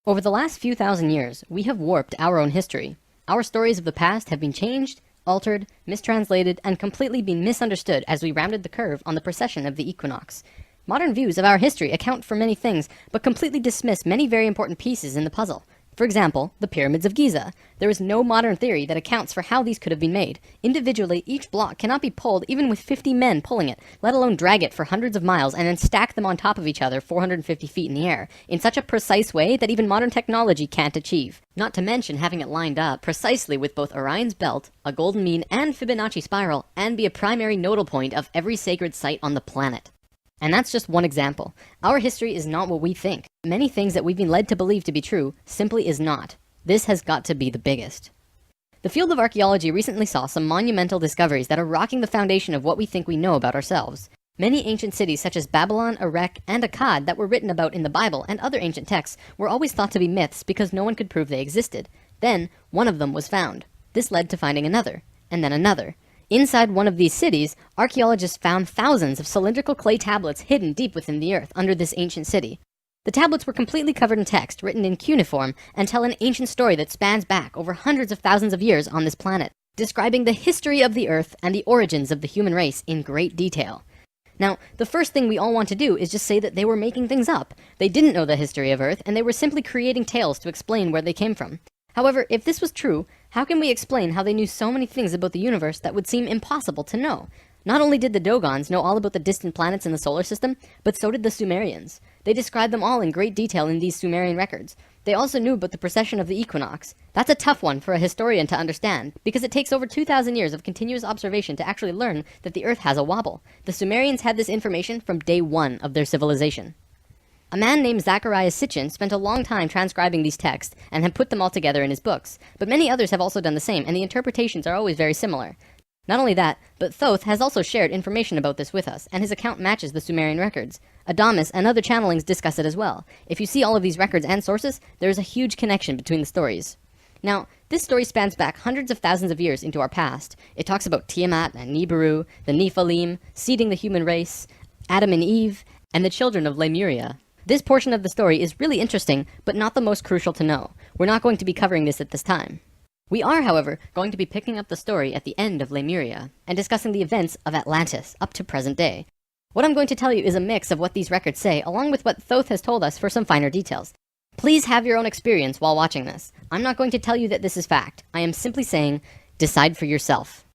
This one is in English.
Over the last few thousand years, we have warped our own history. Our stories of the past have been changed, altered, mistranslated, and completely been misunderstood as we rounded the curve on the precession of the equinox. Modern views of our history account for many things, but completely dismiss many very important pieces in the puzzle. For example, the pyramids of Giza. There is no modern theory that accounts for how these could have been made. Individually, each block cannot be pulled even with 50 men pulling it, let alone drag it for hundreds of miles and then stack them on top of each other 450 feet in the air, in such a precise way that even modern technology can't achieve. Not to mention having it lined up precisely with both Orion's belt, a golden mean, and Fibonacci spiral, and be a primary nodal point of every sacred site on the planet. And that's just one example. Our history is not what we think. Many things that we've been led to believe to be true simply is not. This has got to be the biggest. The field of archaeology recently saw some monumental discoveries that are rocking the foundation of what we think we know about ourselves. Many ancient cities such as Babylon, Erech, and Akkad that were written about in the Bible and other ancient texts were always thought to be myths because no one could prove they existed. Then, one of them was found. This led to finding another, and then another. Inside one of these cities, archaeologists found thousands of cylindrical clay tablets hidden deep within the earth under this ancient city. The tablets were completely covered in text, written in cuneiform, and tell an ancient story that spans back over hundreds of thousands of years on this planet, describing the history of the earth and the origins of the human race in great detail. Now, the first thing we all want to do is just say that they were making things up. They didn't know the history of Earth, and they were simply creating tales to explain where they came from. However, if this was true, how can we explain how they knew so many things about the universe that would seem impossible to know? Not only did the Dogons know all about the distant planets in the solar system, but so did the Sumerians. They described them all in great detail in these Sumerian records. They also knew about the precession of the equinox. That's a tough one for a historian to understand, because it takes over 2,000 years of continuous observation to actually learn that the Earth has a wobble. The Sumerians had this information from day one of their civilization. A man named Zacharias Sitchin spent a long time transcribing these texts and had put them all together in his books, but many others have also done the same, and the interpretations are always very similar. Not only that, but Thoth has also shared information about this with us, and his account matches the Sumerian records. Adamus and other channelings discuss it as well. If you see all of these records and sources, there is a huge connection between the stories. Now, this story spans back hundreds of thousands of years into our past. It talks about Tiamat and Nibiru, the Nephilim, seeding the human race, Adam and Eve, and the children of Lemuria. This portion of the story is really interesting, but not the most crucial to know. We're not going to be covering this at this time. We are, however, going to be picking up the story at the end of Lemuria, and discussing the events of Atlantis up to present day. What I'm going to tell you is a mix of what these records say, along with what Thoth has told us for some finer details. Please have your own experience while watching this. I'm not going to tell you that this is fact. I am simply saying, decide for yourself.